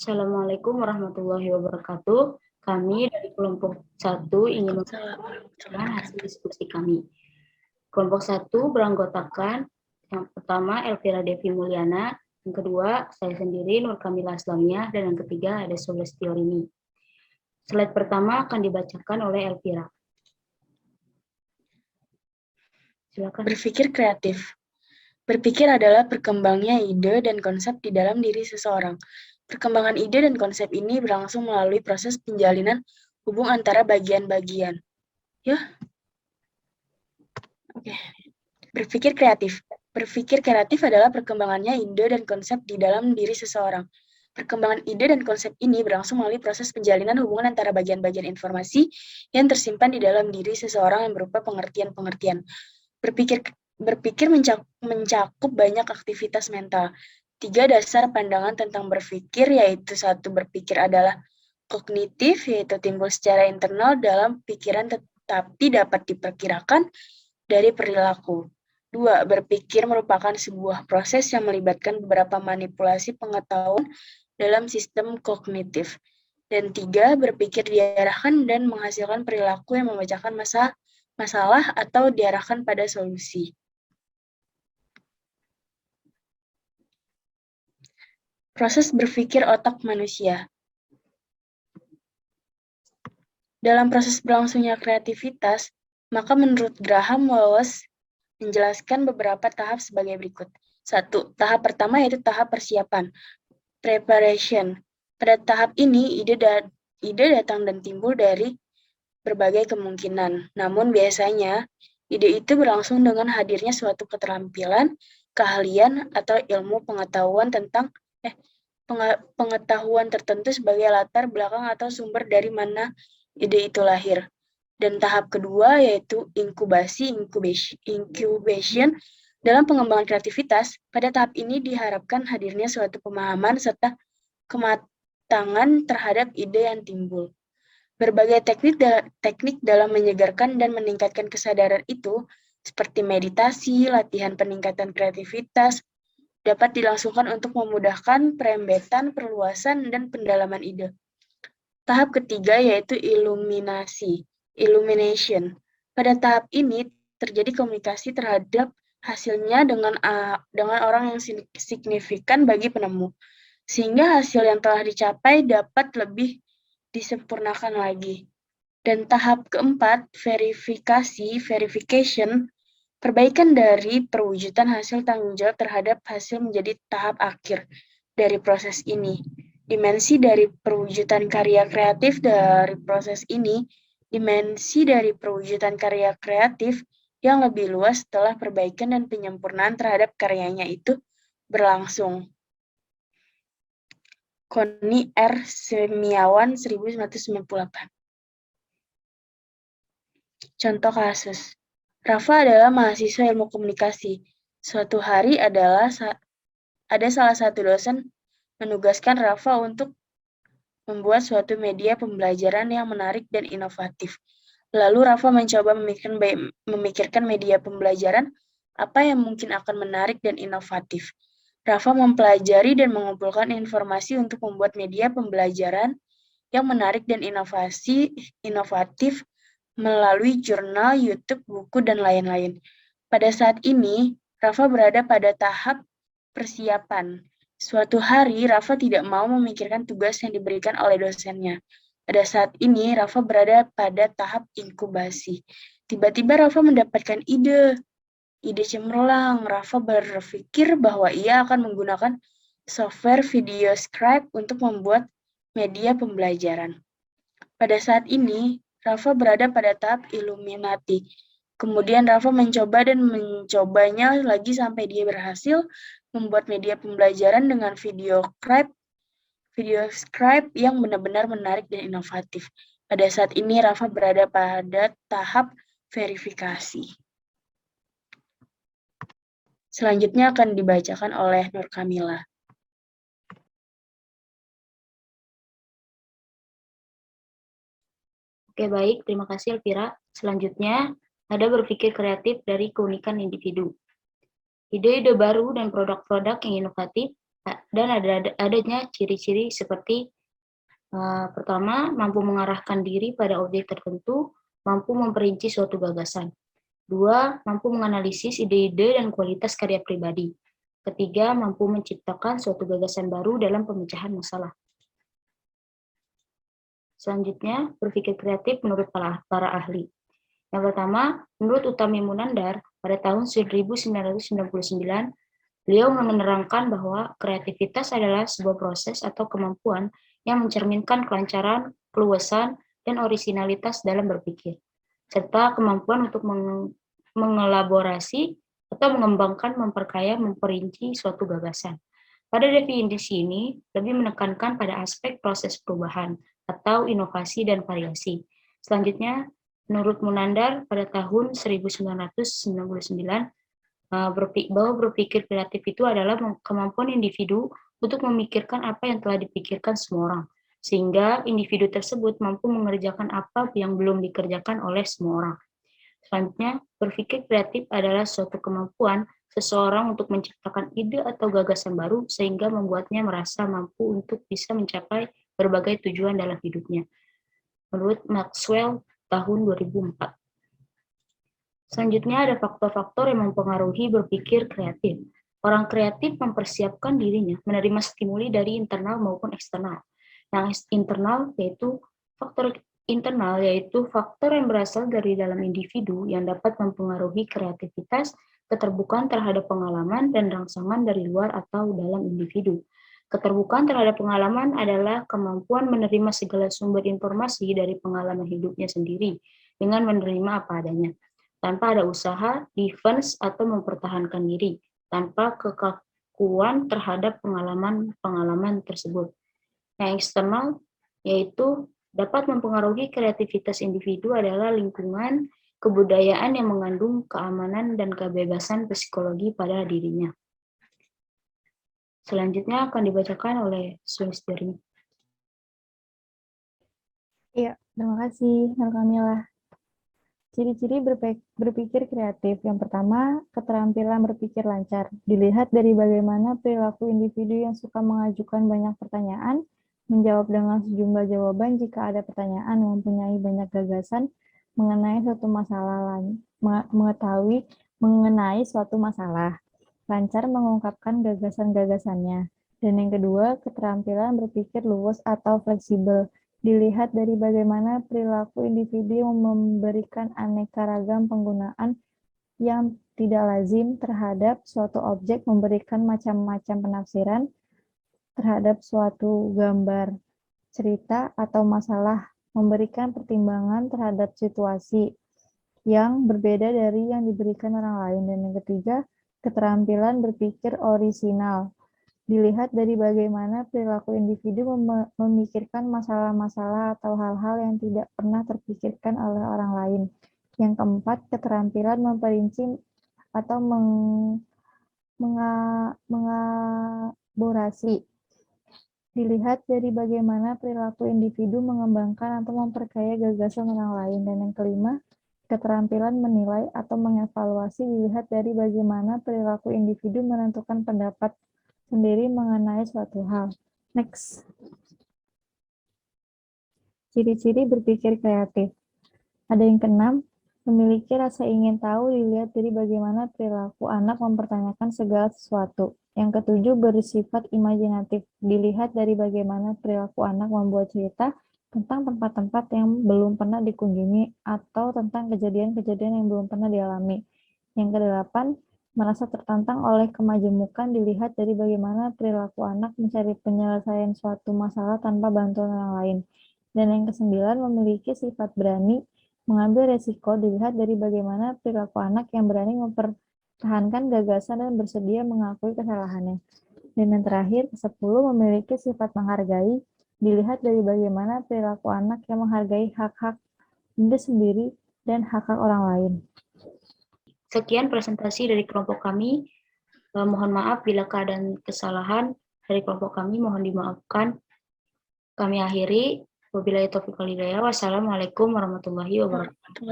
Assalamualaikum warahmatullahi wabarakatuh. Kami dari kelompok 1 ingin memberikan hasil diskusi kami. Kelompok 1 beranggotakan yang pertama Elvira Devi Mulyana, yang kedua saya sendiri Nur Kamila Aslamiyah, dan yang ketiga ada Solestiorini. Slide pertama akan dibacakan oleh Elvira. Silakan. Berpikir kreatif. Berpikir adalah berkembangnya ide dan konsep di dalam diri seseorang. Perkembangan ide dan konsep ini berlangsung melalui proses penjalinan hubung antara bagian-bagian. Oke. Berpikir kreatif. Berpikir kreatif adalah perkembangannya ide dan konsep di dalam diri seseorang. Perkembangan ide dan konsep ini berlangsung melalui proses penjalinan hubungan antara bagian-bagian informasi yang tersimpan di dalam diri seseorang yang berupa pengertian-pengertian. Berpikir mencakup banyak aktivitas mental. 3 dasar pandangan tentang berpikir, yaitu 1. Berpikir adalah kognitif, yaitu timbul secara internal dalam pikiran tetapi dapat diperkirakan dari perilaku. 2. Berpikir merupakan sebuah proses yang melibatkan beberapa manipulasi pengetahuan dalam sistem kognitif. Dan 3. Berpikir diarahkan dan menghasilkan perilaku yang memecahkan masalah atau diarahkan pada solusi. Proses berpikir otak manusia. Dalam proses berlangsungnya kreativitas, maka menurut Graham Wallas menjelaskan beberapa tahap sebagai berikut. 1. Tahap pertama yaitu tahap persiapan, preparation. Pada tahap ini, ide datang dan timbul dari berbagai kemungkinan. Namun biasanya, ide itu berlangsung dengan hadirnya suatu keterampilan, keahlian, atau ilmu pengetahuan pengetahuan tertentu sebagai latar belakang atau sumber dari mana ide itu lahir. Dan tahap kedua yaitu incubation. Dalam pengembangan kreativitas, pada tahap ini diharapkan hadirnya suatu pemahaman serta kematangan terhadap ide yang timbul. Berbagai teknik dalam menyegarkan dan meningkatkan kesadaran itu, seperti meditasi, latihan peningkatan kreativitas, dapat dilangsungkan untuk memudahkan perembetan, perluasan, dan pendalaman ide. Tahap ketiga yaitu illumination. Pada tahap ini terjadi komunikasi terhadap hasilnya dengan orang yang signifikan bagi penemu, sehingga hasil yang telah dicapai dapat lebih disempurnakan lagi. Dan tahap keempat, verification, perbaikan dari perwujudan hasil tanggung jawab terhadap hasil menjadi tahap akhir dari proses ini. Dimensi dari perwujudan karya kreatif dari proses ini, dimensi dari perwujudan karya kreatif yang lebih luas setelah perbaikan dan penyempurnaan terhadap karyanya itu berlangsung. Connie R. Semiawan, 1998. Contoh kasus. Rafa adalah mahasiswa ilmu komunikasi. Suatu hari ada salah satu dosen menugaskan Rafa untuk membuat suatu media pembelajaran yang menarik dan inovatif. Lalu Rafa mencoba memikirkan media pembelajaran apa yang mungkin akan menarik dan inovatif. Rafa mempelajari dan mengumpulkan informasi untuk membuat media pembelajaran yang menarik dan inovatif melalui jurnal, YouTube, buku, dan lain-lain. Pada saat ini, Rafa berada pada tahap persiapan. Suatu hari, Rafa tidak mau memikirkan tugas yang diberikan oleh dosennya. Pada saat ini, Rafa berada pada tahap inkubasi. Tiba-tiba Rafa mendapatkan ide cemerlang. Rafa berpikir bahwa ia akan menggunakan software video scribe untuk membuat media pembelajaran. Pada saat ini, Rafa berada pada tahap illuminati. Kemudian Rafa mencoba dan mencobanya lagi sampai dia berhasil membuat media pembelajaran dengan video scribe yang benar-benar menarik dan inovatif. Pada saat ini Rafa berada pada tahap verifikasi. Selanjutnya akan dibacakan oleh Nur Kamila. Oke, baik. Terima kasih, Elvira. Selanjutnya, ada berpikir kreatif dari keunikan individu. Ide-ide baru dan produk-produk yang inovatif Dan adanya ciri-ciri seperti pertama, mampu mengarahkan diri pada objek tertentu, mampu memperinci suatu gagasan. 2, mampu menganalisis ide-ide dan kualitas karya pribadi. Ketiga, mampu menciptakan suatu gagasan baru dalam pemecahan masalah. Selanjutnya, berpikir kreatif menurut para ahli. Yang pertama, menurut Utami Munandar, pada tahun 1999, beliau menerangkan bahwa kreativitas adalah sebuah proses atau kemampuan yang mencerminkan kelancaran, keluasan, dan orisinalitas dalam berpikir, serta kemampuan untuk mengelaborasi atau mengembangkan, memperkaya, memperinci suatu gagasan. Pada definisi ini, lebih menekankan pada aspek proses perubahan atau inovasi dan variasi. Selanjutnya, menurut Munandar, pada tahun 1999, bahwa berpikir kreatif itu adalah kemampuan individu untuk memikirkan apa yang telah dipikirkan semua orang, sehingga individu tersebut mampu mengerjakan apa yang belum dikerjakan oleh semua orang. Selanjutnya, berpikir kreatif adalah suatu kemampuan seseorang untuk menciptakan ide atau gagasan baru sehingga membuatnya merasa mampu untuk bisa mencapai berbagai tujuan dalam hidupnya. Menurut Maxwell tahun 2004. Selanjutnya ada faktor-faktor yang mempengaruhi berpikir kreatif. Orang kreatif mempersiapkan dirinya menerima stimuli dari internal maupun eksternal. Yang internal yaitu faktor internal yaitu faktor yang berasal dari dalam individu yang dapat mempengaruhi kreativitas, keterbukaan terhadap pengalaman, dan rangsangan dari luar atau dalam individu. Keterbukaan terhadap pengalaman adalah kemampuan menerima segala sumber informasi dari pengalaman hidupnya sendiri dengan menerima apa adanya, tanpa ada usaha, defense, atau mempertahankan diri, tanpa kekakuan terhadap pengalaman-pengalaman tersebut. Yang eksternal yaitu dapat mempengaruhi kreativitas individu adalah lingkungan, kebudayaan yang mengandung keamanan dan kebebasan psikologi pada dirinya. Selanjutnya akan dibacakan oleh Sulisteri. Iya, terima kasih, Kamila. Ciri-ciri berpikir kreatif. Yang pertama, keterampilan berpikir lancar. Dilihat dari bagaimana perilaku individu yang suka mengajukan banyak pertanyaan, menjawab dengan sejumlah jawaban jika ada pertanyaan, mempunyai banyak gagasan mengenai suatu masalah, mengetahui mengenai suatu masalah, lancar mengungkapkan gagasan-gagasannya. Dan yang kedua, keterampilan berpikir luas atau fleksibel. Dilihat dari bagaimana perilaku individu yang memberikan aneka ragam penggunaan yang tidak lazim terhadap suatu objek, memberikan macam-macam penafsiran terhadap suatu gambar, cerita, atau masalah, memberikan pertimbangan terhadap situasi yang berbeda dari yang diberikan orang lain. Dan yang ketiga, keterampilan berpikir orisinal. Dilihat dari bagaimana perilaku individu memikirkan masalah-masalah atau hal-hal yang tidak pernah terpikirkan oleh orang lain. Yang keempat, keterampilan memperinci atau mengelaborasi. Dilihat dari bagaimana perilaku individu mengembangkan atau memperkaya gagasan orang lain. Dan yang kelima, keterampilan menilai atau mengevaluasi dilihat dari bagaimana perilaku individu menentukan pendapat sendiri mengenai suatu hal. Next. Ciri-ciri berpikir kreatif. Ada yang keenam, memiliki rasa ingin tahu dilihat dari bagaimana perilaku anak mempertanyakan segala sesuatu. Yang ketujuh, bersifat imajinatif. Dilihat dari bagaimana perilaku anak membuat cerita tentang tempat-tempat yang belum pernah dikunjungi atau tentang kejadian-kejadian yang belum pernah dialami. Yang kedelapan, merasa tertantang oleh kemajemukan dilihat dari bagaimana perilaku anak mencari penyelesaian suatu masalah tanpa bantuan orang lain. Dan yang kesembilan, memiliki sifat berani mengambil resiko dilihat dari bagaimana perilaku anak yang berani mempertahankan gagasan dan bersedia mengakui kesalahannya. Dan yang terakhir, ke-10, memiliki sifat menghargai dilihat dari bagaimana perilaku anak yang menghargai hak-hak diri sendiri dan hak-hak orang lain. Sekian presentasi dari kelompok kami. Mohon maaf bila keadaan kesalahan dari kelompok kami, mohon dimaafkan. Kami akhiri. Wabillahi taufiq wal hidayah. Wassalamualaikum warahmatullahi wabarakatuh.